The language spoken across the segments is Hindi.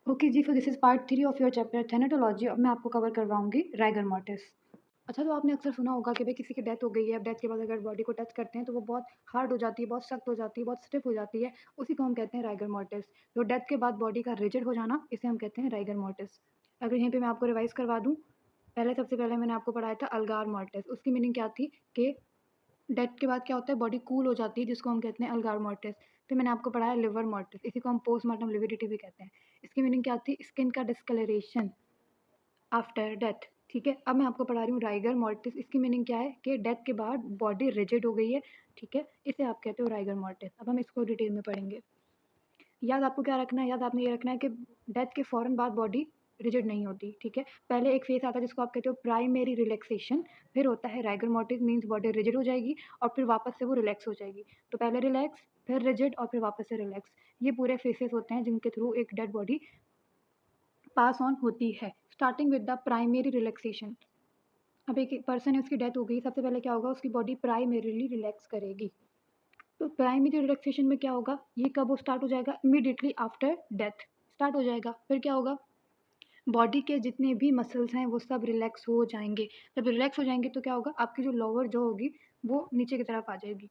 ओके जी, so this is part 3 of your chapter thanatology. अब मैं आपको कवर करवाऊँगी राइगर मॉर्टिस। अच्छा, तो आपने अक्सर सुना होगा कि भाई किसी की डेथ हो गई है, अब डेथ के बाद अगर बॉडी को टच करते हैं तो वो बहुत हार्ड हो जाती है, बहुत सख्त हो जाती है, बहुत स्टिफ हो जाती है। उसी को हम कहते हैं राइगर मॉर्टिस। तो डेथ के बाद बॉडी का रिजिड हो जाना, इसे हम कहते हैं राइगर मॉर्टिस। अगर यहीं पे मैं आपको रिवाइज़ करवा दूँ, सबसे पहले मैंने आपको पढ़ाया था अल्गार मॉर्टिस। उसकी मीनिंग क्या थी कि डेथ के बाद क्या होता है, बॉडी कूल हो जाती है, जिसको हम कहते हैं अल्गार मॉर्टिस। फिर मैंने आपको पढ़ाया लिवर मॉर्टिस, इसी को हम पोस्टमार्टम लिविडिटी भी कहते हैं। इसकी मीनिंग क्या थी, स्किन का डिस्कलरेशन आफ्टर डेथ। ठीक है, अब मैं आपको पढ़ा रही हूँ राइगर मॉर्टिस। इसकी मीनिंग क्या है कि डेथ के बाद बॉडी रिजिड हो गई है। ठीक है, इसे आप कहते हो राइगर मॉर्टिस। अब हम इसको डिटेल में पढ़ेंगे। याद आपको क्या रखना है, याद आपने ये रखना है कि डेथ के फ़ौरन बाद बॉडी रिजिड नहीं होती। ठीक है, पहले एक फेस आता है जिसको आप कहते हो प्राइमरी रिलैक्सेशन, फिर होता है rigor mortis, means body rigid हो जाएगी और फिर वापस से वो रिलैक्स हो जाएगी। तो पहले रिलैक्स, फिर रिजिड और फिर वापस से रिलैक्स। ये पूरे फेसेस होते हैं जिनके थ्रू एक डेड बॉडी पास ऑन होती है, starting with the primary relaxation. अब एक पर्सन है, उसकी डेथ हो गई, सबसे पहले क्या होगा, उसकी बॉडी प्राइमरीली रिलैक्स करेगी। तो प्राइमरी रिलैक्सेशन में क्या होगा, ये कब वो स्टार्ट हो जाएगा, इमीडिएटली आफ्टर डेथ स्टार्ट हो जाएगा। फिर क्या होगा, बॉडी के जितने भी मसल्स हैं वो सब रिलैक्स हो जाएंगे। जब रिलैक्स हो जाएंगे तो क्या होगा, आपकी जो लोअर जॉ होगी वो नीचे की तरफ आ जाएगी।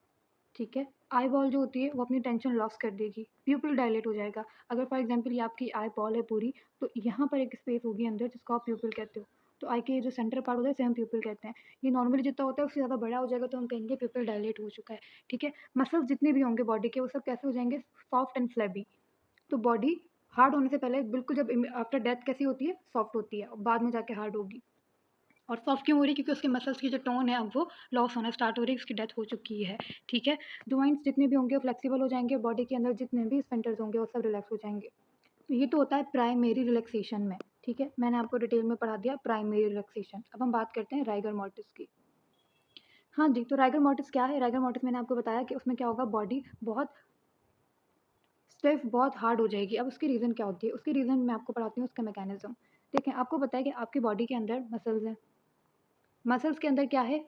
ठीक है, आई बॉल जो होती है वो अपनी टेंशन लॉस कर देगी, प्यूपिल डायलेट हो जाएगा। अगर फॉर एग्जांपल ये आपकी आई बॉल है पूरी, तो यहाँ पर एक स्पेस होगी अंदर जिसको आप प्यूपिल कहते हो। तो आई के जो सेंटर पार्ट होता है इसे हम प्यूपिल कहते हैं। ये नॉर्मली जितना होता है उससे ज़्यादा बड़ा हो जाएगा तो हम कहेंगे प्यूपिल डायलेट हो चुका है। ठीक है, मसल्स जितने भी होंगे बॉडी के वो सब कैसे हो जाएंगे, सॉफ्ट एंड फ्लैबी। तो बॉडी हार्ड होने से पहले बिल्कुल जब आफ्टर डेथ कैसी होती है, सॉफ्ट होती है, बाद में जाके हार्ड होगी। और सॉफ्ट क्यों हो रही है, क्योंकि उसके मसल्स की जो टोन है अब वो लॉस होना स्टार्ट हो रही है, उसकी डेथ हो चुकी है। ठीक है, जॉइंट्स जितने भी होंगे वो फ्लेक्सिबल हो जाएंगे, बॉडी के अंदर जितने भी स्फिंक्टर्स होंगे वो सब रिलैक्स हो जाएंगे। तो ये तो होता है प्राइमरी रिलैक्सेशन में। ठीक है, मैंने आपको डिटेल में पढ़ा दिया प्राइमरी रिलैक्सेशन। अब हम बात करते हैं राइगर मॉर्टिस की। हाँ जी, तो राइगर मॉर्टिस क्या है, राइगर मॉर्टिस मैंने आपको बताया कि उसमें क्या होगा, बॉडी बहुत स्टिफ, बहुत हार्ड हो जाएगी। अब उसकी रीज़न क्या होती है, उसकी रीज़न मैं आपको पढ़ाती हूँ, उसका मैकेनिज्म। देखें, आपको पता है कि आपकी बॉडी के अंदर मसल्स हैं। मसल्स के अंदर क्या है,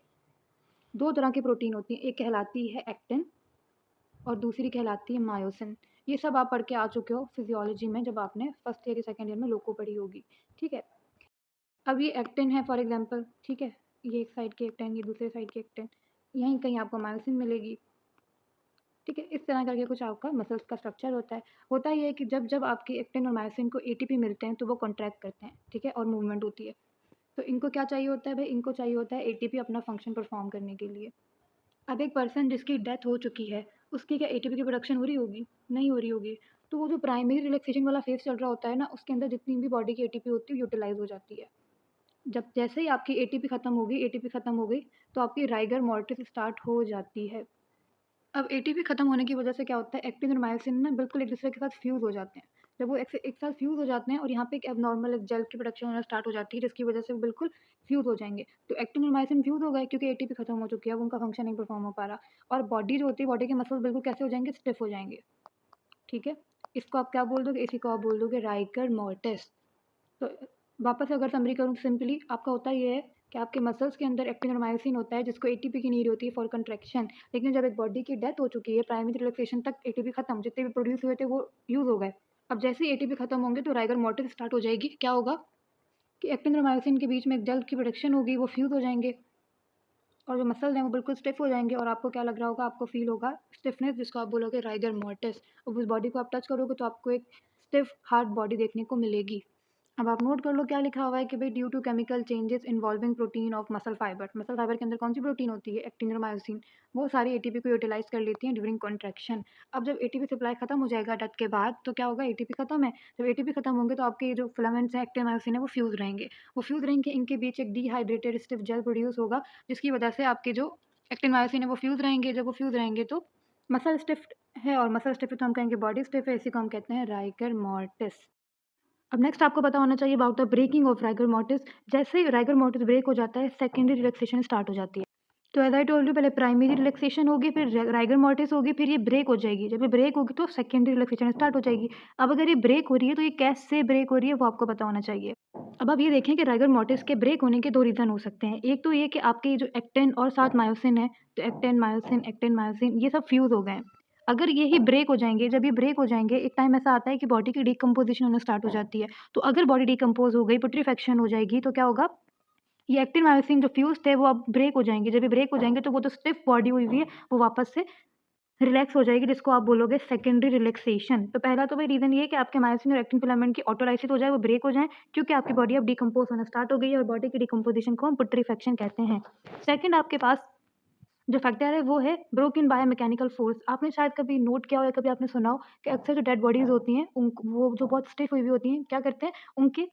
दो तरह की प्रोटीन होती है, एक कहलाती है एक्टिन और दूसरी कहलाती है मायोसिन। ये सब आप पढ़ के आ चुके हो फिजियोलॉजी में, जब आपने फर्स्ट ईयर या सेकंड ईयर में लोको पढ़ी होगी। ठीक है, अब ये एक्टिन है फॉर एग्जांपल। ठीक है, ये एक साइड की एक्टिन, ये दूसरे साइड की एक्टिन, यहीं कहीं आपको मायोसिन मिलेगी। ठीक है, इस तरह करके कुछ आपका मसल्स का स्ट्रक्चर होता है। होता ये है कि जब जब आपकी एक्टिन और मायोसिन को एटीपी मिलते हैं तो वो कॉन्ट्रैक्ट करते हैं। ठीक है, और मूवमेंट होती है। तो इनको क्या चाहिए होता है भाई, इनको चाहिए होता है एटीपी अपना फंक्शन परफॉर्म करने के लिए। अब एक पर्सन जिसकी डेथ हो चुकी है, उसकी क्या एटीपी की प्रोडक्शन हो रही होगी, नहीं हो रही होगी। तो वो जो प्राइमरी रिलैक्सेशन वाला फेज चल रहा होता है ना, उसके अंदर जितनी भी बॉडी की एटीपी होती है यूटिलाइज हो जाती है। जब जैसे ही आपकी एटीपी खत्म होगी, एटीपी खत्म हो गई, तो आपकी राइगर मॉर्टिस स्टार्ट हो जाती है। अब एटीपी खत्म होने की वजह से क्या होता है, एक्टिन और मायोसिन ना बिल्कुल एक दूसरे के साथ फ्यूज हो जाते हैं। जब वो एक साथ फ्यूज हो जाते हैं और यहाँ पे एक एबनॉर्मल एक जेल की प्रोडक्शन होना स्टार्ट हो जाती है, जिसकी वजह से वो बिल्कुल फ्यूज हो जाएंगे। तो एक्टिन और मायोसिन फ्यूज हो गए क्योंकि एटीपी खत्म हो चुकी है, अब उनका फंक्शन नहीं परफॉर्म हो पा रहा। और बॉडी जो होती है, बॉडी के मसल्स बिल्कुल कैसे हो जाएंगे, स्टिफ हो जाएंगे। ठीक है, इसको आप क्या बोल दोगे, इसी को आप बोल दोगे राइगर मॉर्टिस। तो वापस अगर समरी करूँ सिंपली, आपका होता ये है कि आपके मसल्स के अंदर एक्टिन और मायोसिन होता है जिसको एटीपी की नीड होती है फॉर कंट्रैक्शन। लेकिन जब एक बॉडी की डेथ हो चुकी है, प्राइमरी रिलैक्सेशन तक एटीपी खत्म, जितने भी प्रोड्यूस हुए थे वो यूज़ हो गए। अब जैसे ही एटीपी खत्म होंगे तो राइगर मॉर्टिस स्टार्ट हो जाएगी। क्या होगा कि एक्टिन और मायोसिन के बीच में एक जेल की प्रोडक्शन होगी, वो फ्यूज हो जाएंगे और जो मसल्स हैं वो बिल्कुल स्टिफ हो जाएंगे। और आपको क्या लग रहा होगा, आपको फील होगा स्टिफनेस, जिसको आप बोलोगे राइगर मॉर्टिस। अब उस बॉडी को आप टच करोगे तो आपको एक स्टिफ हार्ड बॉडी देखने को मिलेगी। अब आप नोट कर लो क्या लिखा हुआ है कि भाई due to chemical changes involving protein of muscle fibre. Muscle fibre के अंदर कौन सी प्रोटीन होती है, एक्टिन और मायोसिन। वो सारी एटीपी को यूटिलाइज कर लेती हैं ड्यूरिंग कॉन्ट्रैक्शन। अब जब एटीपी सप्लाई खत्म हो जाएगा डेथ के बाद, तो क्या होगा, एटीपी खत्म है, जब एटीपी खत्म होंगे तो आपके जो फिलामेंट्स हैं, एक्टिन मायोसिन है, वो फ्यूज रहेंगे। वो फ्यूज रहेंगे, इनके बीच एक डिहाइड्रेटेड स्टिफ जेल प्रोड्यूस होगा, जिसकी वजह से आपके जो एक्टिन मायोसिन है वो फ्यूज रहेंगे। जब वो फ्यूज रहेंगे तो मसल स्टिफ है, और मसल स्टिफ है तो हम कहेंगे बॉडी स्टिफ है। इसी को हम कहते हैं राइगर मॉर्टिस। अब नेक्स्ट आपको पता होना चाहिए about the breaking of rigor mortis. जैसे ही राइगर मॉर्टिस ब्रेक हो जाता है, सेकेंडरी रिलैक्सेशन स्टार्ट हो जाती है। तो एज आई टोल्ड यू, पहले प्राइमरी रिलैक्सेशन होगी, फिर राइगर मॉर्टिस होगी, फिर ये ब्रेक हो जाएगी। जब ये ब्रेक होगी तो सेकेंडरी रिलैक्सेशन स्टार्ट हो जाएगी। अब अगर ये ब्रेक हो रही है तो ये कैसे ब्रेक हो रही है वो आपको पता होना चाहिए। अब आप ये देखें कि राइगर मॉर्टिस के ब्रेक होने के दो रीज़न हो सकते हैं। एक तो ये कि आपके जो एक्टिन और साथ मायोसिन है, तो एक्टिन मायोसिन ये सब फ्यूज़ हो गए हैं। अगर ये ही ब्रेक हो जाएँगे, जब ये ब्रेक हो जाएँगे, एक टाइम ऐसा आता है कि बॉडी की डिकम्पोज़िशन होना स्टार्ट हो जाती है। तो अगर बॉडी डिकम्पोज़ हो गई, पुट्रीफेक्शन हो जाएगी, तो क्या होगा, ये एक्टिन मायोसिन जो फ्यूज़ थे वो अब ब्रेक हो जाएँगे। जब ये ब्रेक हो जाएँगे तो वो जो स्टिफ़ बॉडी हुई हुई है, वो वापस से रिलैक्स हो जाएगी, जिसको आप बोलोगे सेकेंडरी रिलैक्सेशन। तो पहला तो भाई रीज़न ये है कि आपके मायोसिन और एक्टिन फिलामेंट की ऑटोलाइसिस हो जाए, वो ब्रेक हो जाएँ, क्योंकि आपकी बॉडी अब डिकम्पोज़ होना स्टार्ट हो गई है और बॉडी की डिकम्पोज़िशन को हम पुट्रीफेक्शन कहते हैं। सेकंड आपके पास जो फैक्टर है वो है ब्रोकन बायोमैकेनिकल फ़ोर्स। आपने शायद कभी नोट किया हो या कभी आपने सुना हो कि अक्सर जो डेड बॉडीज़ होती हैं, वो जो बहुत स्टिफ़ हुई हुई होती हैं, क्या करते हैं, उनके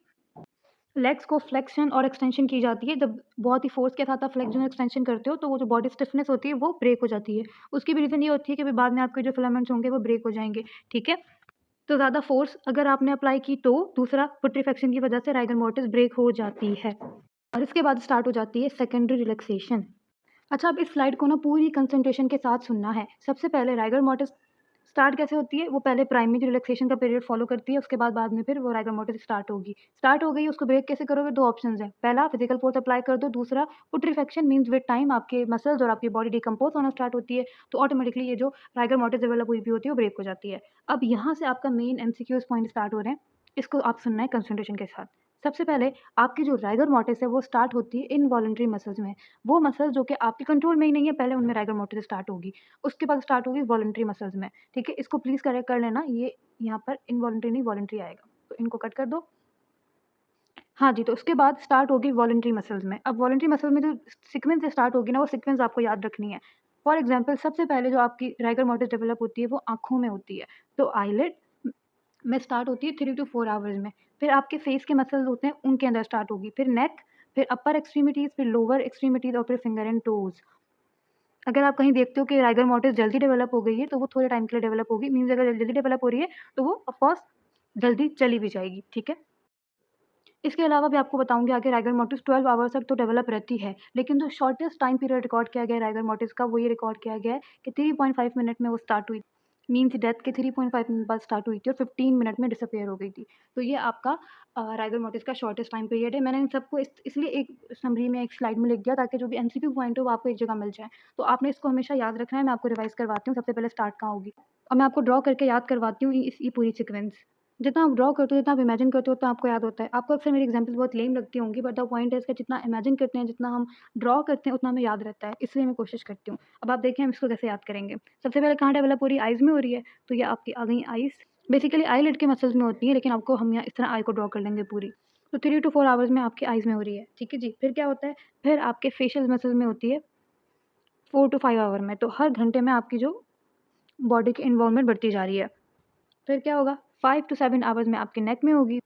लेग्स को फ्लेक्शन और एक्सटेंशन की जाती है। जब बहुत ही फ़ोर्स के साथ आप फ्लेक्शन और एक्सटेंशन करते हो, तो वो जो बॉडी स्टिफनेस होती है, वो ब्रेक हो जाती है। उसकी भी रीज़न ये होती है कि बाद में आपके जो फिलामेंट्स होंगे, वो ब्रेक हो जाएँगे, ठीक है? तो ज़्यादा फ़ोर्स अगर आपने अप्लाई की तो दूसरा पुट्रीफेक्शन की वजह से राइगर मोर्टिस ब्रेक हो जाती है और इसके बाद स्टार्ट हो जाती है सेकेंडरी रिलैक्सेशन। अच्छा, अब इस स्लाइड को ना पूरी कंसंट्रेशन के साथ सुनना है। सबसे पहले राइगर मोर्टिस स्टार्ट कैसे होती है? वो पहले प्राइमरी रिलैक्सेशन का पीरियड फ़ॉलो करती है, उसके बाद में फिर वो राइगर मोर्टिस स्टार्ट होगी। स्टार्ट हो गई, उसको ब्रेक कैसे करोगे? 2 ऑप्शंस हैं। पहला फिज़िकल फ़ोर्स अप्लाई कर दो, दूसरा पुट्रीफेक्शन मीन्स विद टाइम आपके मसल्स और आपकी बॉडी डिकम्पोज़ होना स्टार्ट होती है, तो ऑटोमेटिकली ये जो राइगर मोर्टिस डेवलप हुई भी होती है, वो ब्रेक हो जाती है। अब यहाँ से आपका मेन एमसीक्यूज़ पॉइंट स्टार्ट हो रहे हैं, इसको आप सुनना है कंसंट्रेशन के साथ। सबसे पहले आपकी जो राइगर मोर्टिस है, वो स्टार्ट होती है इनवॉलंटरी मसल्स में। वो मसल्स जो कि आपके कंट्रोल में ही नहीं है, पहले उनमें राइगर मोर्टिस स्टार्ट होगी। उसके बाद स्टार्ट होगी वॉलंटरी मसल्स में, ठीक है? इसको प्लीज़ करेक्ट कर लेना, ये यहाँ पर इनवॉलंटरी नहीं वॉलंटरी आएगा, तो इनको कट कर दो। हाँ जी, तो उसके बाद स्टार्ट होगी वॉलंटरी मसल्स में। अब वॉलंटरी मसल्स में जो सीक्वेंस से स्टार्ट होगी ना, वो सीक्वेंस आपको याद रखनी है। फॉर एग्ज़ाम्पल सबसे पहले जो आपकी राइगर मोर्टिस डेवलप होती है, वो आँखों में होती है। तो आईलिड में स्टार्ट होती है 3 टू 4 आवर्स में। फिर आपके फेस के मसल्स होते हैं, उनके अंदर स्टार्ट होगी। फिर नेक, फिर अपर एक्सट्रीमिटीज़, फिर लोअर एक्सट्रीमिटीज़ और फिर फिंगर एंड टोज़। अगर आप कहीं देखते हो कि राइगर मोर्टिस जल्दी डेवलप हो गई है, तो वो थोड़े टाइम के लिए डेवलप होगी। मीन्स अगर जल्दी डेवलप हो रही है, तो वो ऑफ़ कोर्स जल्दी चली भी जाएगी, ठीक है? इसके अलावा भी आपको बताऊँगी आगे राइगर मोर्टिस 12 आवर्स तक तो डेवलप रहती है, लेकिन जो शॉर्टेस्ट टाइम पीरियड रिकॉर्ड किया गया है राइगर मोर्टिस का, वो ये रिकॉर्ड किया गया है कि 3.5 मिनट में वो स्टार्ट हुई। मीन्स डेथ के 3.5 मिनट बाद स्टार्ट हुई थी और 15 मिनट में डिसअपीयर हो गई थी। तो ये आपका राइगर मोर्टिस का शॉर्टेस्ट टाइम पीरियड है। मैंने इन सबको इसलिए एक समरी में एक स्लाइड में लिख दिया ताकि जो भी एमसीक्यू पॉइंट हो वो आपको एक जगह मिल जाए। तो आपने इसको हमेशा याद रखना है। मैं आपको रिवाइज़ करवाती हूँ, सबसे पहले स्टार्ट कहाँ होगी और मैं आपको ड्रॉ करके याद करवाती हूँ ये पूरी सीक्वेंस। जितना आप ड्रॉ करते हो, जितना आप इमेजिन करते हो, उतना आपको याद होता है। आपको अक्सर मेरी एग्ज़ाम्पल्स बहुत लेम लगती होंगी, बट द पॉइंट इज़ कि जितना इमेजिन करते हैं, जितना हम ड्रॉ करते हैं, उतना हमें याद रहता है। इसलिए मैं कोशिश करती हूँ। अब आप देखें हम इसको कैसे याद करेंगे। सबसे पहले कहाँ डेवलप हो रही है? आइज़ में हो रही है, तो ये आपकी आ गई आइज़। बेसिकली आईलिड के मसल्स में होती है, लेकिन आपको हम यहाँ इस तरह आई को ड्रॉ कर लेंगे पूरी। तो 3 टू 4 आवर्स में आपकी आइज़ में हो रही है, ठीक है जी। फिर क्या होता है? फिर आपके फेशियल मसल्स में होती है 4 टू 5 आवर में। तो हर घंटे में आपकी जो बॉडी की इन्वॉल्वमेंट बढ़ती जा रही है। फिर क्या होगा? 5 टू 7 आवर्स में आपके नेक में होगी।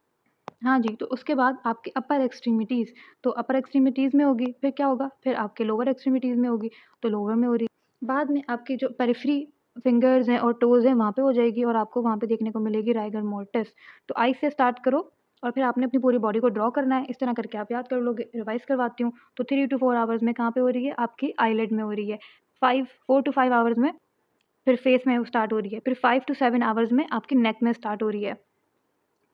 हाँ जी, तो उसके बाद आपके अपर एक्सट्रीमिटीज़, तो अपर एक्सट्रीमिटीज़ में होगी, फिर क्या होगा? फिर आपके लोअर एक्सट्रीमिटीज़ में होगी, तो लोअर में हो रही है। बाद में आपकी जो पेरिफेरी फिंगर्स हैं और टोज़ हैं, वहाँ पे हो जाएगी और आपको वहाँ पे देखने को मिलेगी राइगर मोर्टिस। तो आई से स्टार्ट करो और फिर आपने अपनी पूरी बॉडी को ड्रॉ करना है। इस तरह करके आप याद कर लोगे। रिवाइज़ करवाती हूँ, तो 3 टू 4 आवर्स में कहाँ पे हो रही है? आपकी आईलिड में हो रही है। 4 टू 5 आवर्स में फिर फेस में वो स्टार्ट हो रही है। फिर 5 टू 7 आवर्स में आपके नेक में स्टार्ट हो रही है।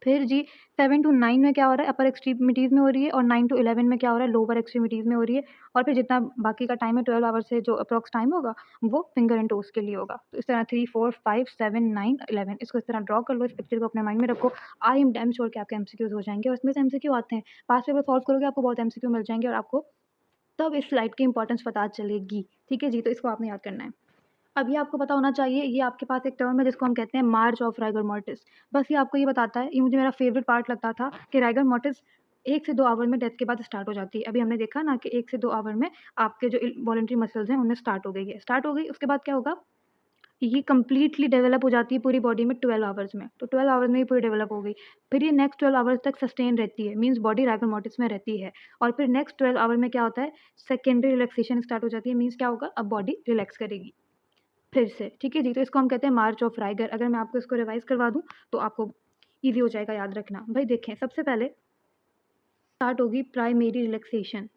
फिर जी 7 टू 9 में क्या हो रहा है? अपर एक्सट्रीमिटीज़ में हो रही है और 9 टू 11 में क्या हो रहा है? लोअर एक्सट्रीमिटीज़ में हो रही है और फिर जितना बाकी का टाइम है 12 आवर्स से जो अप्रॉक्स टाइम होगा, वो फिंगर एंड टोज़ के लिए होगा। तो इस तरह 3, 4, 5, 7, 9, 11 इसको इस तरह ड्रॉ कर लो, इस पिक्चर को अपने माइंड में रखो। आई एम डैम श्योर कि आपके एमसीक्यूज़ हो जाएँगे और इसमें से एमसीक्यू आते हैं। पास्ट पेपर सॉल्व करोगे आपको बहुत एमसीक्यू मिल जाएँगे और आपको तब इस स्लाइड की इम्पोर्टेंस पता चलेगी। ठीक है जी? तो इसको आपने याद करना है। अब ये आपको पता होना चाहिए, ये आपके पास एक टर्म है जिसको हम कहते हैं मार्च ऑफ राइगर मोर्टिस। बस ये आपको ये बताता है, ये मुझे मेरा फ़ेवरेट पार्ट लगता था कि राइगर मोर्टिस 1 से 2 आवर में डेथ के बाद स्टार्ट हो जाती है। अभी हमने देखा ना कि 1 से 2 आवर में आपके जो वॉलंटरी मसल्स हैं उनमें स्टार्ट हो गई है। स्टार्ट हो गई उसके बाद क्या होगा? ये कंप्लीटली डेवलप हो जाती है पूरी बॉडी में 12 आवर्स में। तो 12 आवर्स में ही पूरी डेवलप हो गई। फिर ये नेक्स्ट 12 आवर्स तक सस्टेन रहती है, मीन्स बॉडी राइगर मोर्टिस में रहती है। और फिर नेक्स्ट 12 आवर में क्या होता है? सेकेंडरी रिलैक्सेशन स्टार्ट हो जाती है, मीन्स क्या होगा? अब बॉडी रिलैक्स करेगी। फिर से, ठीक है जी? तो इसको हम कहते हैं मार्च ऑफ राइगर। अगर मैं आपको इसको रिवाइज़ करवा दूँ, तो आपको ईज़ी हो जाएगा याद रखना। भाई देखें, सबसे पहले स्टार्ट होगी प्राइमरी रिलैक्सेशन,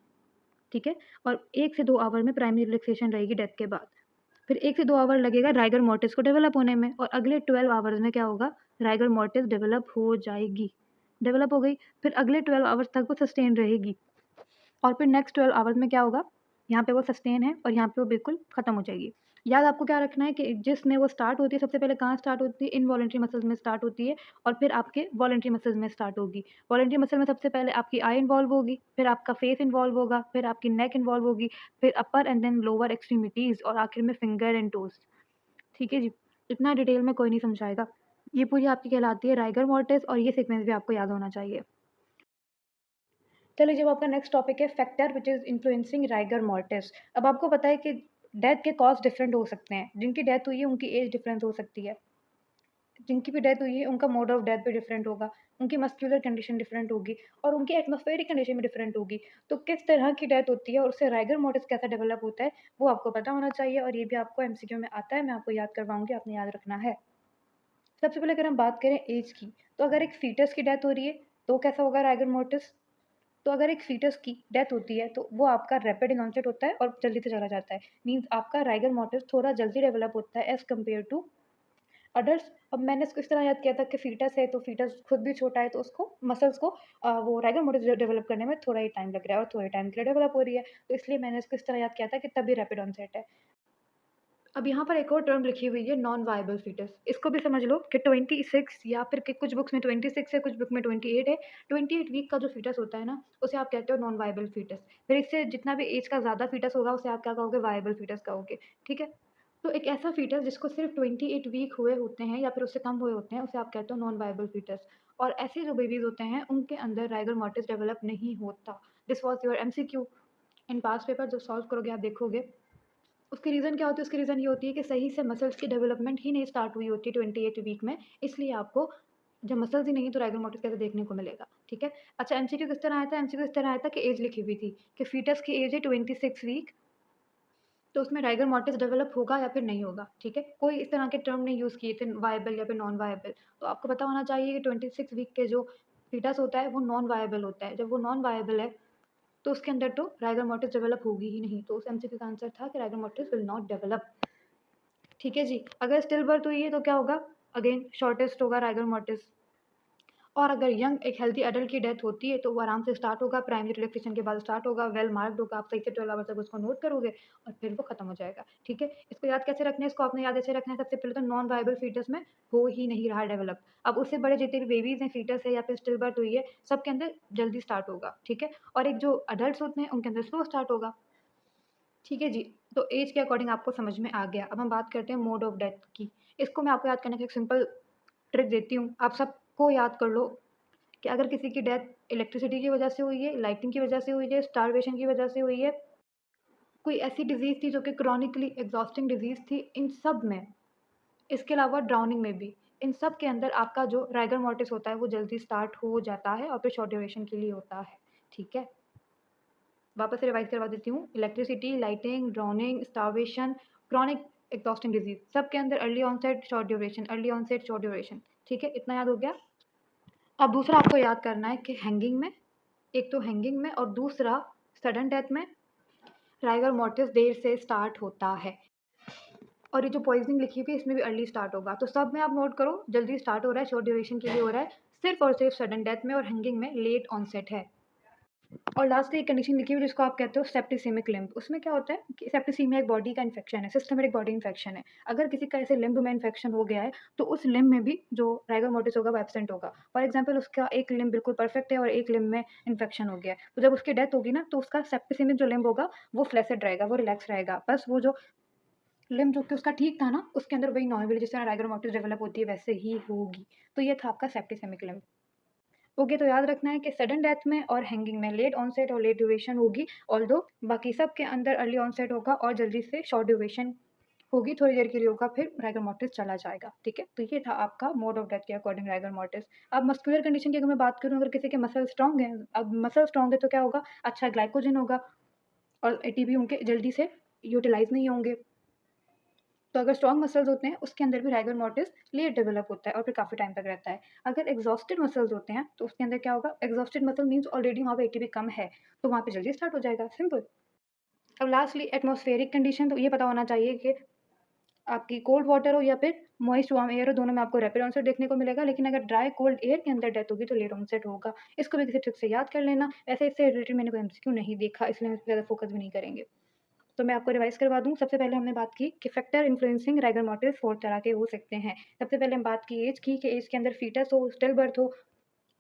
ठीक है? और 1 से 2 आवर में प्राइमरी रिलैक्सेशन रहेगी डेथ के बाद। फिर 1 से 2 आवर लगेगा राइगर मोर्टिस को डेवलप होने में और अगले 12 आवर्स में क्या होगा? राइगर मोर्टिस डेवलप हो जाएगी। डेवलप हो गई, फिर अगले 12 आवर्स तक वो सस्टेन रहेगी और फिर नेक्स्ट 12 आवर्स में क्या होगा? यहाँ पे वो सस्टेन है और यहाँ पे वो बिल्कुल ख़त्म हो जाएगी। याद आपको क्या रखना है कि जिसमें वो स्टार्ट होती है सबसे पहले कहाँ स्टार्ट होती है, इनवॉलंटरी मसल्स में स्टार्ट होती है और फिर आपके वॉलंटरी मसल्स में स्टार्ट होगी। वॉलंटरी मसल में सबसे पहले आपकी आई इन्वॉल्व होगी, फिर आपका फेस इन्वॉल्व होगा, फिर आपकी नेक इन्वॉल्व होगी, फिर अपर एंड देन लोअर एक्सट्रीमिटीज़ और आखिर में फिंगर एंड टोज़। ठीक है जी? इतना डिटेल में कोई नहीं समझाएगा। ये पूरी आपकी कहलाती है राइगर मॉर्टिस और ये सीक्वेंस भी आपको याद होना चाहिए। चलिए जब आपका नेक्स्ट टॉपिक है factor which is influencing rigor mortis. अब आपको पता है कि डेथ के कॉज़ डिफरेंट हो सकते हैं। जिनकी डेथ हुई है उनकी एज डिफरेंस हो सकती है। जिनकी भी डेथ हुई है उनका मोड ऑफ डेथ भी डिफरेंट होगा, उनकी मस्कुलर कंडीशन डिफरेंट होगी और उनकी एटमॉस्फेरिक कंडीशन भी डिफरेंट होगी। तो किस तरह की डेथ होती है और उससे राइगर मॉर्टिस कैसा डेवलप होता है, वो आपको पता होना चाहिए और ये भी आपको एमसीक्यू में आता है, मैं आपको याद करवाऊँगी, आपने याद रखना है। सबसे पहले अगर हम बात करें एज की, तो अगर एक फीटस की डेथ हो रही है, तो कैसा होगा राइगर मॉर्टिस? तो अगर एक फीटस की डेथ होती है, तो वो आपका रैपिड इन ऑनसेट होता है और जल्दी से चला जाता है। मीन्स आपका राइगर मॉर्टिस थोड़ा जल्दी डेवलप होता है एज़ कम्पेयर टू अडल्ट्स। अब मैंने इसको इस तरह याद किया था कि फ़ीटस है, तो फ़ीटस खुद भी छोटा है, तो उसको मसल्स को वो राइगर मोटिस डेवलप करने में थोड़ा ही टाइम लग रहा है और थोड़े टाइम के लिए डेवलप हो रही है। तो इसलिए मैंने इसको इस तरह याद किया था कि तभी रैपिड ऑनसेट है। अब यहाँ पर एक और टर्म लिखी हुई है नॉन वायबल फ़ीटस। इसको भी समझ लो कि 26 या फिर कि कुछ बुक्स में 26 है, कुछ बुक में 28 है। 28 वीक का जो फ़ीटस होता है ना, उसे आप कहते हो नॉन वायबल फ़ीटस। फिर इससे जितना भी एज का ज़्यादा फ़ीटस होगा, उसे आप क्या कहोगे? वायबल फ़ीटस कहोगे, ठीक है? तो एक ऐसा फ़ीटस जिसको सिर्फ़ 28 वीक हुए होते हैं या फिर उससे कम हुए होते हैं, उसे आप कहते हो नॉन वायबल फ़ीटस। और ऐसे जो बेबीज़ होते हैं, उनके अंदर राइगर मॉर्टिस डेवलप नहीं होता। This was your MCQ. In past paper जब सॉल्व करोगे आप देखोगे। उसकी रीज़न क्या होती है? उसकी रीज़न ये होती है कि सही से मसल्स की डेवलपमेंट ही नहीं स्टार्ट हुई होती 28 वीक में, इसलिए आपको जब मसल्स ही नहीं है तो राइगर मॉर्टिस कैसे देखने को मिलेगा, ठीक है? अच्छा एमसीक्यू किस तरह आया था? एमसीक्यू इस तरह आया था कि एज लिखी हुई थी कि फ़ीटस की एज है 26 वीक, तो उसमें राइगर मॉर्टिस डेवलप होगा या फिर नहीं होगा, ठीक है? कोई इस तरह के टर्म नहीं यूज़ किए थे वायबल या फिर नॉन वायबल। तो आपको पता होना चाहिए कि 26 वीक के जो फ़ीटस होता है वो नॉन वायबल होता है। जब वो नॉन वायबल है तो उसके अंदर तो राइगर मॉर्टिस डेवलप होगी ही नहीं। तो उस एमसीक्यू का आंसर था कि rigor mortis will not develop. ठीक है जी। अगर स्टिल बर्थ हुई है तो क्या होगा? अगेन शॉर्टेस्ट होगा राइगर मॉर्टिस। और अगर यंग एक हेल्दी एडल्ट की डेथ होती है तो वो आराम से स्टार्ट होगा, प्राइमरी रिलैक्सेशन के बाद स्टार्ट होगा, वेल मार्क्ड होगा, आप सही से 12 आवर्स तक उसको नोट करोगे और फिर वो खत्म हो जाएगा, ठीक है? इसको याद कैसे रखना है? इसको आपने याद ऐसे रखना है, सबसे पहले तो नॉन वायबल फीटस में हो ही नहीं रहा डेवलप। अब उससे बड़े जितने भी बेबीज़ हैं, फीटस है या फिर स्टिल बर्थ हुई है, सबके अंदर जल्दी स्टार्ट होगा, ठीक है? और एक जो अडल्ट्स होते हैं उनके अंदर स्लो स्टार्ट होगा। ठीक है जी। तो ऐज के अकॉर्डिंग आपको समझ में आ गया। अब हम बात करते हैं मोड ऑफ डेथ की। इसको मैं आपको याद करने का एक सिंपल ट्रिक देती हूँ। आप सबको याद कर लो कि अगर किसी की डेथ इलेक्ट्रिसिटी की वजह से हुई है, लाइटिंग की वजह से हुई है, स्टारवेशन की वजह से हुई है, कोई ऐसी डिज़ीज़ थी जो कि क्रॉनिकली एग्ज़ॉस्टिंग डिज़ीज़ थी, इन सब में, इसके अलावा ड्राउनिंग में भी, इन सब के अंदर आपका जो राइगर मॉर्टिस होता है वो जल्दी स्टार्ट हो जाता है और फिर शॉर्ट ड्यूरेशन के लिए होता है। ठीक है? वापस से रिवाइज़ करवा देती हूँ। Electricity, lightning, drowning, starvation, chronic exhausting disease, सबके अंदर early onset, short duration, early onset, short duration. ठीक है? इतना याद हो गया? अब दूसरा आपको याद करना है कि हैंगिंग में, एक तो हैंगिंग में और दूसरा सडन डेथ में राइगर मॉर्टिस देर से स्टार्ट होता है। और ये जो पॉइज़निंग लिखी हुई है इसमें भी अर्ली स्टार्ट होगा। तो सब में आप नोट करो, जल्दी स्टार्ट हो रहा है, शॉर्ट ड्यूरेशन के लिए हो रहा है, सिर्फ़ और सिर्फ़ सडन डेथ में और हैंगिंग में लेट ऑनसेट है। और लास्ट एक कंडीशन लिखी हुई है जिसको आप कहते हो सेप्टिसेमिक लिम्ब। उसमें क्या होता है कि सेप्टिसीमिया एक बॉडी का इन्फेक्शन है, सिस्टमेटिक बॉडी इन्फेक्शन है। अगर किसी का ऐसे लिम्ब में इन्फेक्शन हो गया है, तो उस लिम्ब में भी जो राइगर मॉर्टिस होगा वो एब्सेंट होगा। फॉर एग्ज़ाम्पल उसका एक लिम्ब बिल्कुल परफेक्ट है और एक लिम्ब में इन्फेक्शन हो गया है। तो जब उसकी डेथ होगी ना, तो उसका सेप्टिसेमिक जो लिम्ब होगा वो फ्लैसिड रहेगा, वो रिलैक्स रहेगा। बस वो जो लिम्ब जो कि उसका ठीक था ना, उसके अंदर वही नॉर्मली जिस तरह राइगर मॉर्टिस डेवलप होती है वैसे ही होगी। तो ये था आपका सेप्टिसेमिक लिम्ब। ओके, तो याद रखना है कि सडन डेथ में और हैंगिंग में लेट ऑनसेट और लेट ड्यूरेशन होगी, ऑल्दो बाकी सब के अंदर अर्ली ऑनसेट होगा और जल्दी से शॉर्ट ड्यूरेशन होगी, थोड़ी देर के लिए होगा, फिर राइगर मॉर्टिस चला जाएगा, ठीक है? तो ये था आपका मोड ऑफ डेथ के अकॉर्डिंग राइगर मॉर्टिस। अब मस्कुलर कंडीशन की अगर मैं बात करूँ, अगर किसी के मसल स्ट्रॉन्ग हैं, अब मसल स्ट्रॉन्ग है तो क्या होगा? अच्छा ग्लाइकोजन होगा और एटीपी उनके जल्दी से यूटिलाइज़ नहीं होंगे। तो अगर स्ट्रॉन्ग मसल्स होते हैं, उसके अंदर भी राइगर मॉर्टिस लेट डेवलप होता है और फिर काफ़ी टाइम तक रहता है। अगर एग्ज़ॉस्टेड मसल्स होते हैं, तो उसके अंदर क्या होगा? एग्ज़ॉस्टेड मसल मीन्स ऑलरेडी वहाँ पे एटीपी कम है, तो वहाँ पे जल्दी स्टार्ट हो जाएगा, सिंपल। अब लास्टली एटमॉस्फेरिक कंडीशन, तो ये पता होना चाहिए कि आपकी कोल्ड वाटर हो या फिर मॉइस्ट वार्म एयर हो, दोनों में आपको रैपिड ऑनसेट देखने को मिलेगा, लेकिन अगर ड्राई कोल्ड एयर के अंदर डेथ होगी तो लेट ऑनसेट होगा। इसको भी किसी ट्रिक से याद कर लेना। वैसे इससे रिलेटेड मैंने कोई एमसीक्यू नहीं देखा, इसलिए हम इस पे ज़्यादा फोकस भी नहीं करेंगे। तो मैं आपको रिवाइज़ करवा दूँ। सबसे पहले हमने बात की कि फैक्टर इन्फ्लुएंसिंग राइगर मॉर्टिस 4 तरह के हो सकते हैं। सबसे पहले हम बात की ऐज की, कि ऐज के अंदर फीटस हो, स्टिल बर्थ हो।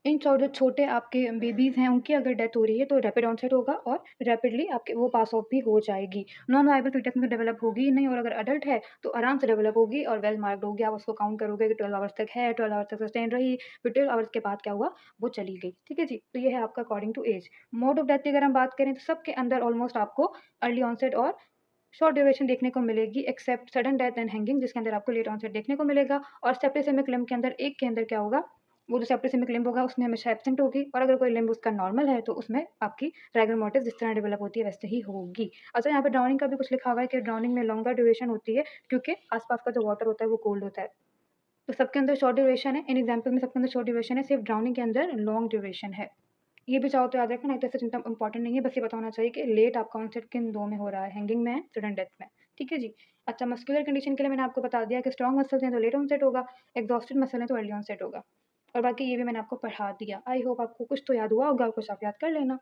इन शॉर्ट जो छोटे आपके बेबीज़ हैं, उनकी अगर डेथ हो रही है तो रैपिड ऑनसेट होगा और रैपिडली आपके वो पास ऑफ भी हो जाएगी। नॉन वायबल फीटस में तो डेवलप होगी ही नहीं, और अगर अडल्ट है तो आराम से डेवलप होगी और वेल मार्क्ड होगी। आप उसको काउंट करोगे कि 12 आवर्स तक है, 12 आवर्स तक सस्टेन रही, फिर 12 आवर्स के बाद क्या हुआ, वो चली गई। ठीक है जी? तो ये है आपका according to age. Mode of death की अगर हम बात करें तो सबके अंदर ऑलमोस्ट आपको अर्ली ऑनसेट और शॉर्ट ड्यूरेशन देखने को मिलेगी, except sudden death and hanging, जिसके अंदर आपको लेट ऑनसेट देखने को मिलेगा। और सेप्टिसेमिक लिम्ब के अंदर एक के अंदर क्या होगा, वो जो सेप्टिसेमिक लिम्ब होगा उसमें हमेशा एब्सेंट होगी, और अगर कोई लिम्ब उसका नॉर्मल है तो उसमें आपकी राइगर मॉर्टिस जिस तरह डेवलप होती है वैसे ही होगी। अच्छा, यहाँ पे ड्राउनिंग का भी कुछ लिखा हुआ है कि ड्राउनिंग में लॉन्गर ड्यूरेशन होती है, क्योंकि आसपास का जो वाटर होता है वो कोल्ड होता है। तो सबके अंदर शॉर्ट ड्यूरेशन है, इन एग्जाम्पल में सबके अंदर शॉर्ट ड्यूरेशन है, सिर्फ ड्राउनिंग के अंदर लॉन्ग ड्यूरेशन है। ये भी चाहो तो याद रखना, नहीं तो ऐसे चिंता इंपॉर्टेंट नहीं है, बस ये पता होना चाहिए कि लेट आपका ऑनसेट किन दो में हो रहा है, हैंगिंग में, सडन डेथ में। ठीक है जी? अच्छा, मस्कुलर कंडीशन के लिए मैंने आपको बता दिया कि स्ट्रॉन्ग मसल्स हैं तो लेट ऑनसेट होगा, एग्जॉस्टेड मसल हैं तो अर्ली ऑनसेट होगा। और बाकी ये भी मैंने आपको पढ़ा दिया। आई होप आपको कुछ तो याद हुआ होगा, कुछ आप याद कर लेना।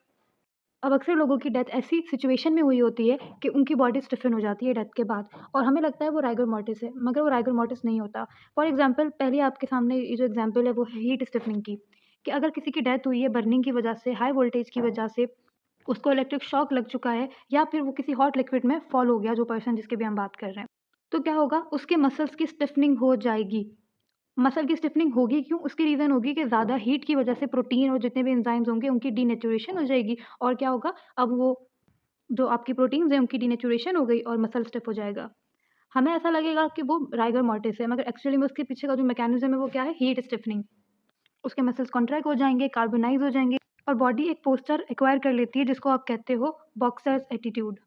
अब अक्सर लोगों की डेथ ऐसी सिचुएशन में हुई होती है कि उनकी बॉडी स्टिफन हो जाती है डेथ के बाद, और हमें लगता है वो राइगर मॉर्टिस है, मगर वो राइगर मॉर्टिस नहीं होता। फॉर एग्जांपल, पहले आपके सामने ये जो एग्जांपल है वो है हीट स्टिफनिंग की, कि अगर किसी की डेथ हुई है बर्निंग की वजह से, हाई वोल्टेज की वजह से, उसको इलेक्ट्रिक शॉक लग चुका है, या फिर वो किसी हॉट लिक्विड में फॉल हो गया, जो पर्सन जिसकी भी हम बात कर रहे हैं, तो क्या होगा, उसके मसल्स की स्टिफनिंग हो जाएगी। मसल की स्टिफनिंग होगी क्यों? उसकी रीज़न होगी कि ज़्यादा हीट की वजह से प्रोटीन और जितने भी एंजाइम्स होंगे उनकी डीनेचुरेशन हो जाएगी, और क्या होगा, अब वो जो आपकी प्रोटीन्स हैं उनकी डीनेचुरेशन हो गई और मसल स्टिफ हो जाएगा। हमें ऐसा लगेगा कि वो राइगर मॉर्टिस है, मगर एक्चुअली में उसके पीछे का जो मैकेनिज़्म है वो क्या है, हीट स्टिफनिंग। उसके मसल्स कॉन्ट्रैक्ट हो जाएँगे, कार्बोनाइज़ हो जाएँगे, और बॉडी एक पोस्चर एक्वायर कर लेती है जिसको आप कहते हो बॉक्सर्स एटीट्यूड।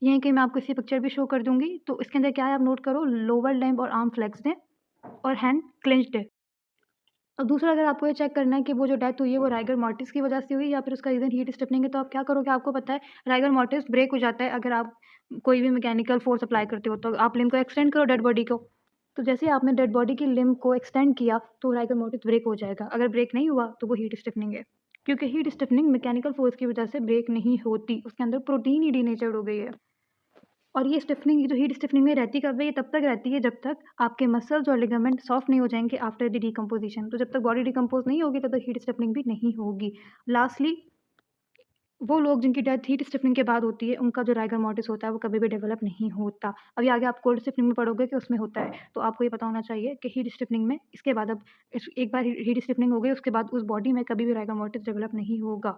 यहीं कहीं मैं आपको इसकी पिक्चर भी शो कर दूँगी। तो इसके अंदर क्या है, आप नोट करो, लोअर लिम्ब और आर्म फ्लेक्स्ड है और हैंड क्लेंच्ड है। अब दूसरा, अगर आपको ये चेक करना है कि वो जो डेथ हुई है वो राइगर मॉर्टिस की वजह से हुई या फिर उसका रीज़न हीट स्टिफनिंग है, तो आप क्या करोगे, आपको पता है राइगर मॉर्टिस ब्रेक हो जाता है अगर आप कोई भी मैकेनिकल फोर्स अप्लाई करते हो। तो आप लिम्ब को एक्सटेंड करो, डेड बॉडी को, तो जैसे ही आपने डेड बॉडी की लिम्ब को एक्सटेंड किया तो राइगर मॉर्टिस ब्रेक हो जाएगा। अगर ब्रेक नहीं हुआ तो वो हीट स्टिफनिंग है, क्योंकि हीट स्टिफनिंग मैकेनिकल फोर्स की वजह से ब्रेक नहीं होती, उसके अंदर प्रोटीन ही डीनेचर्ड हो गई है। और ये स्टिफनिंग, जो हीट स्टिफनिंग में रहती कब है, ये तब तक रहती है जब तक आपके मसल्स और लिगामेंट सॉफ्ट नहीं हो जाएँगे आफ्टर द डिकम्पोज़िशन। तो जब तक बॉडी डिकम्पोज़ नहीं होगी तब तक हीट स्टिफनिंग भी नहीं होगी। लास्टली, वो लोग जिनकी डेथ हीट स्टिफनिंग के बाद होती है, उनका जो राइगर मॉर्टिस होता है वो कभी भी डेवलप नहीं होता। अभी आगे आप कोल्ड स्टिफनिंग में पढ़ोगे कि उसमें होता है। तो आपको ये पता होना चाहिए कि हीट स्टिफनिंग में, इसके बाद अब इस एक बार हीट स्टिफनिंग हो गई, उसके बाद उस बॉडी में कभी भी राइगर मॉर्टिस डेवलप नहीं होगा।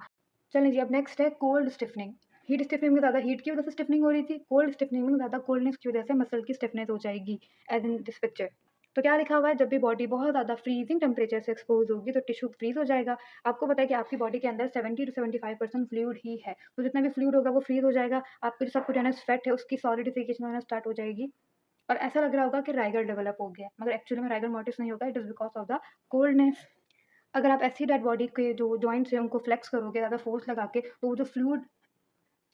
चलें जी, अब नेक्स्ट है कोल्ड स्टिफनिंग। हीट स्टिफनिंग में ज़्यादा हीट की वजह से स्टिफनिंग हो रही थी, कोल्ड स्टिफनिंग में ज़्यादा कोल्डनेस की वजह से मसल की स्टिफनेस हो जाएगी, एज़ इन दिस पिक्चर। तो क्या लिखा हुआ है, जब भी बॉडी बहुत ज़्यादा फ्रीजिंग टेम्परेचर से एक्सपोज़ होगी तो टिश्यू फ्रीज़ हो जाएगा। आपको पता है कि आपकी बॉडी के अंदर 70 टू 75% फ्लूइड ही है, तो जितना भी फ्लूइड होगा वो फ्रीज़ हो जाएगा। आपकी जो सबक्यूटेनियस फैट है उसकी सॉलिडिफिकेशन होना स्टार्ट हो जाएगी, और ऐसा लग रहा होगा कि राइगर डेवलप हो गया है, मगर एक्चुअली में राइगर मॉर्टिस नहीं होगा, it is because of the coldness. अगर आप ऐसी डेड बॉडी के जो जॉइंट्स हैं उनको फ्लेक्स करोगे ज़्यादा फोर्स लगा के, तो वो जो फ्लूइड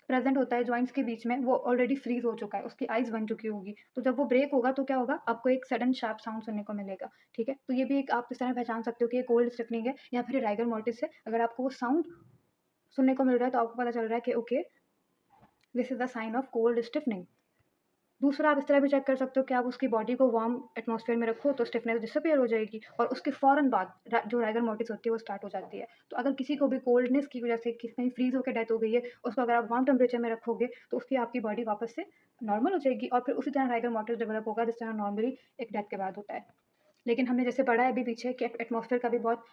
प्रेजेंट होता है जॉइंट्स के बीच में वो ऑलरेडी फ्रीज हो चुका है, उसकी आइस बन चुकी होगी। तो जब वो ब्रेक होगा तो क्या होगा, आपको एक सडन शार्प साउंड सुनने को मिलेगा। ठीक है? तो ये भी एक आप इस तरह पहचान सकते हो कि ये कोल्ड स्टिफनिंग है या फिर राइगर मॉर्टिस है। अगर आपको वो साउंड सुनने को मिल रहा है तो आपको पता चल रहा है कि okay, this is the sign of cold stiffening. दूसरा, आप इस तरह भी चेक कर सकते हो कि आप उसकी बॉडी को वार्म एटमॉस्फेयर में रखो तो स्टिफनेस डिसअपीयर हो जाएगी, और उसके फ़ौरन बाद जो राइगर मॉर्टिस होती है वो स्टार्ट हो जाती है। तो अगर किसी को भी कोल्डनेस की वजह से कहीं फ्रीज होकर डेथ हो गई है, उसको अगर आप वार्म टेम्परेचर में रखोगे तो उसकी आपकी बॉडी वापस से नॉर्मल हो जाएगी, और फिर उसी तरह राइगर मॉर्टिस डेवलप होगा जिस तरह नॉर्मली एक डेथ के बाद होता है। लेकिन हमने जैसे पढ़ा है अभी पीछे कि एटमॉस्फेयर का भी बहुत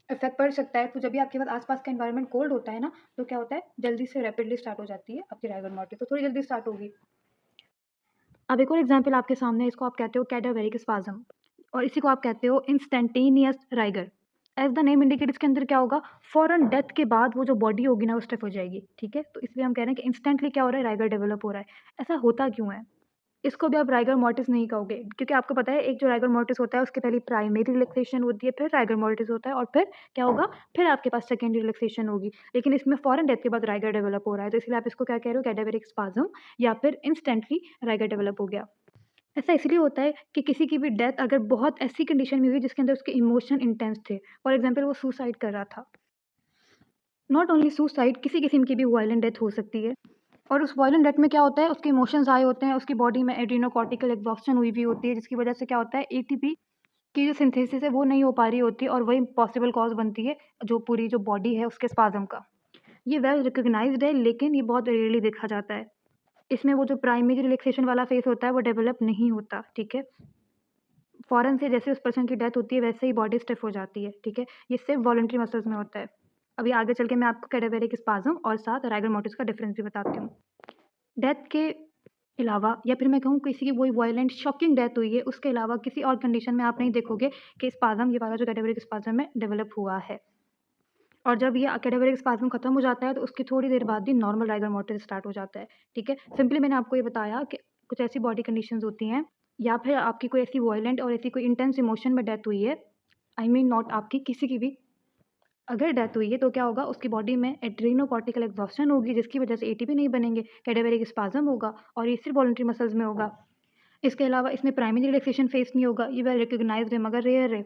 इफेक्ट पड़ सकता है, तो जब भी आपके पास आसपास का एनवायरनमेंट कोल्ड होता है ना, तो क्या होता है, जल्दी से रैपिडली स्टार्ट हो जाती है आपकी राइगर मॉर्टिस, तो थोड़ी जल्दी स्टार्ट होगी। अब एक और एग्जांपल आपके सामने है, इसको आप कहते हो कैडावेरिक स्पाज़म, और इसी को आप कहते हो instantaneous rigor. As the name indicate, इसके अंदर क्या होगा, फ़ौरन डेथ के बाद वो जो बॉडी होगी ना वो स्टिफ हो जाएगी। ठीक है? तो इसलिए हम कह रहे हैं कि इंस्टेंटली क्या हो रहा है, राइगर डेवलप हो रहा है। ऐसा होता क्यों है? इसको भी आप राइगर मॉर्टिस नहीं कहोगे, क्योंकि आपको पता है एक जो राइगर मॉर्टिस होता है उसके पहले प्राइमरी रिलैक्सेशन होती है, फिर राइगर मॉर्टिस होता है, और फिर क्या होगा, फिर आपके पास सेकेंडरी रिलैक्सेशन होगी। लेकिन इसमें फ़ौरन डेथ के बाद राइगर डेवलप हो रहा है, तो इसलिए आप इसको क्या कह रहे हो, कैडावेरिक स्पाज़म, या फिर इंस्टेंटली राइगर डेवलप हो गया। ऐसा इसलिए होता है कि किसी की भी डेथ अगर बहुत ऐसी कंडीशन में हुई जिसके अंदर उसके इमोशन इंटेंस थे, फॉर एग्जांपल वो सुसाइड कर रहा था। नॉट ओनली सुसाइड, किसी किस्म की भी वायलेंट डेथ हो सकती है। और उस वायलेंट डेथ में क्या होता है, उसके इमोशंस हाई होते हैं, उसकी बॉडी में एड्रेनोकॉर्टिकल एग्जॉस्शन हुई होती है, जिसकी वजह से क्या होता है, एटीपी की जो सिंथेसिस है वो नहीं हो पा रही होती और वही पॉसिबल कॉज बनती है जो पूरी जो बॉडी है उसके स्पाज़म का। ये वेल रिकॉग्नाइज्ड है, लेकिन ये बहुत रेयरली देखा जाता है। इसमें वो जो प्राइमरी रिलैक्सेशन वाला फेस होता है वो डेवलप नहीं होता, ठीक है? फ़ौरन से जैसे उस पर्सन की डेथ होती है वैसे ही बॉडी स्टिफ़ हो जाती है, ठीक है? ये सिर्फ़ वॉलंटरी मसल्स में होता है। अभी आगे चल के मैं आपको कैडावेरिक स्पाज़म और साथ राइगर मोर्टिस का डिफ़रेंस भी बताती हूँ। डेथ के अलावा या फिर मैं कहूँ किसी की कोई वायलेंट शॉकिंग डेथ हुई है, उसके अलावा किसी और कंडीशन में आप नहीं देखोगे कि स्पाज़म ये वाला जो कैडावेरिक स्पाज़म है डेवलप हुआ है। और जब ये कैडावेरिक स्पाज़म खत्म हो जाता है तो उसकी थोड़ी देर बाद ही नॉर्मल राइगर मोर्टिस स्टार्ट हो जाता है, ठीक है? सिंपली मैंने आपको ये बताया कि कुछ ऐसी बॉडी कंडीशंस होती हैं या फिर आपकी कोई ऐसी वायलेंट और ऐसी कोई इंटेंस इमोशन में डेथ हुई है, आई मीन नॉट आपकी, किसी की भी, अगर डेथ हुई है तो क्या होगा, उसकी बॉडी में एड्रेनोकॉर्टिकल एग्जॉस्शन होगी जिसकी वजह से एटीपी नहीं बनेंगे, कैडावेरिक स्पाज़म होगा और ये सिर्फ वॉलंटरी मसल्स में होगा। इसके अलावा इसमें प्राइमरी रिलैक्सेशन फेस नहीं होगा, ये वेल रिकॉग्नाइज्ड है मगर रेयर है।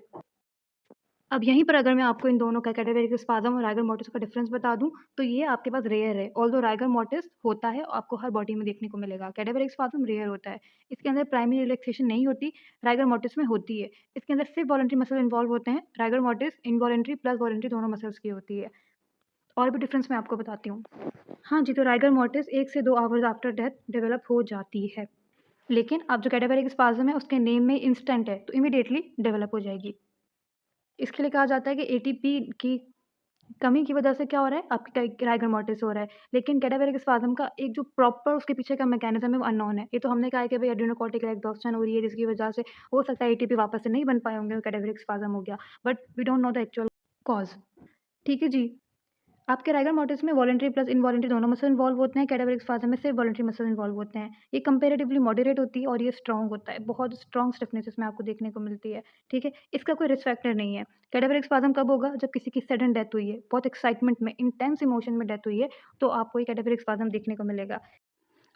अब यहीं पर अगर मैं आपको इन दोनों का कैटावेरिक स्पाज़म और राइगर मोर्टिस का डिफरेंस बता दूँ, तो ये आपके पास रेयर है। ऑल्दो राइगर मोर्टिस होता है, आपको हर बॉडी में देखने को मिलेगा। कैटावेरिक स्पाज़म रेयर होता है। इसके अंदर प्राइमरी रिलैक्सेशन नहीं होती, राइगर मोर्टिस में होती है। इसके अंदर सिर्फ वॉलंटरी मसल इन्वॉल्व होते हैं। Rigor mortis involuntary plus voluntary दोनों मसल्स की होती है। और भी डिफरेंस मैं आपको बताती हूँ। हाँ जी, तो राइगर मोर्टिस 1 से 2 आवर्स आफ्टर डेथ डेवलप हो जाती है। लेकिन अब जो कैटावेरिक स्पाज़म है उसके नेम में इंस्टेंट है, तो इमीडिएटली डेवलप हो जाएगी। इसके लिए कहा जाता है कि एटीपी की कमी की वजह से क्या हो रहा है, आपकी राइगर मोर्टिस हो रहा है। लेकिन कैडावेरिक स्पाज़म का एक जो प्रॉपर उसके पीछे का मैकेनिज़्म है वो अननोन है। ये तो हमने कहा है कि भई एड्रेनोकॉर्टिकल एग्जॉस्शन हो रही है जिसकी वजह से हो सकता है एटीपी वापस से नहीं बन पाए होंगे, कैडावेरिक स्पाज़म हो गया। But we don't know the actual cause. ठीक है जी। आपके राइगर मोर्टिस में वॉलंटरी प्लस इनवॉलंटरी दोनों मसल इन्वॉल्व होते हैं, कैडावेरिक स्पाज़म में सिर्फ वॉलंटरी मसल इन्वॉल्व होते हैं। ये कंपैरेटिवली मॉडरेट होती है और ये स्ट्रॉन्ग होता है, बहुत स्ट्रॉन्ग स्टिफनेस इसमें आपको देखने को मिलती है, ठीक है? इसका कोई रिस्क फैक्टर नहीं है। कैडावेरिक स्पाज़म कब होगा? जब किसी की सडन डेथ हुई है, बहुत एक्साइटमेंट में, इंटेंस इमोशन में डेथ हुई है, तो आपको ये कैडावेरिक स्पाज़म देखने को मिलेगा।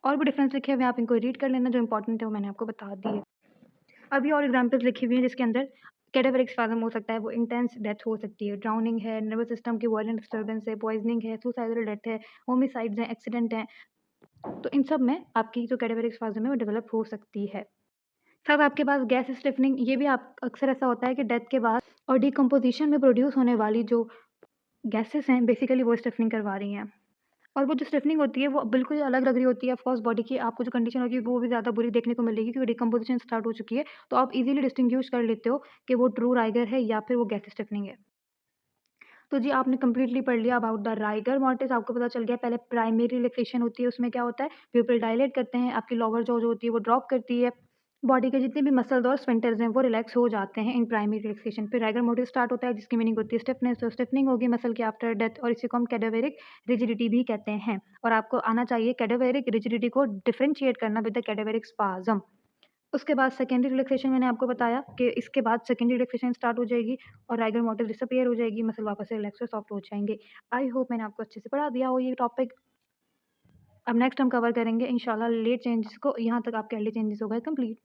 और भी डिफरेंस लिखे हुए हैं, आप इनको रीड कर लेना, जो इम्पोर्टेंट है वो मैंने आपको बता दी है। अभी और एग्ज़ाम्पल्स लिखी हुई हैं जिसके अंदर कैडावेरिक स्पाज़म हो सकता है, वो इंटेंस डेथ हो सकती है, ड्राउनिंग है, नर्वस सिस्टम की वायलेंट डिस्टर्बेंस है, पॉइज़निंग है, सुसाइडल डेथ है, होमिसाइड्स हैं, एक्सीडेंट हैं। तो इन सब में आपकी जो कैडावेरिक स्पाज़म है वो डेवलप हो सकती है। साथ आपके पास गैस स्टिफनिंग, ये भी आप अक्सर ऐसा होता है कि डेथ के बाद और डिकम्पोज़िशन में प्रोड्यूस होने वाली जो गैसेज़ हैं बेसिकली वो स्टिफनिंग करवा रही हैं। और वो जो स्टिफनिंग होती है वो बिल्कुल अलग लग रही होती है ऑफ कोर्स बॉडी की, आपको जो कंडीशन होगी वो भी ज़्यादा बुरी देखने को मिलेगी क्योंकि डिकम्पोज़िशन स्टार्ट हो चुकी है। तो आप इज़िली डिस्टिंग्विश कर लेते हो कि वो ट्रू राइगर है या फिर वो गैस स्टिफनिंग है। तो जी आपने कंप्लीटली पढ़ लिया अबाउट द राइगर मोर्टिस, आपको पता चल गया पहले प्राइमरी रिलैक्सेशन होती है, उसमें क्या होता है, प्यूपिल डायलेट करते हैं, आपकी लोअर जॉ जो होती है वो ड्रॉप करती है, बॉडी के जितने भी मसल्स और स्फिंक्टर्स हैं वो रिलैक्स हो जाते हैं इन प्राइमरी रिलैक्सेशन। फिर राइगर मोर्टिस स्टार्ट होता है जिसकी मीनिंग होती है स्टिफनेस, तो स्टिफनिंग होगी मसल की आफ्टर डेथ और इसी को हम कैडावेरिक रिजिडिटी भी कहते हैं। और आपको आना चाहिए कैडावेरिक रिजिडिटी को डिफरेंशिएट करना विद द कैडावेरिक स्पाज़म। उसके बाद सेकेंडरी रिलैक्सेशन मैंने आपको बताया कि इसके बाद सेकेंडरी रिलैक्सेशन स्टार्ट हो जाएगी और राइगर मोटिव डिसअपीयर हो जाएगी, मसल वापस से रिलैक्स और सॉफ्ट हो जाएँगे। आई होप मैंने आपको अच्छे से पढ़ा दिया हो ये टॉपिक। अब नेक्स्ट हम कवर करेंगे इंशाल्लाह लेट चेंजेस को, यहाँ तक आपके अर्ली चेंजेस हो गए कंप्लीट।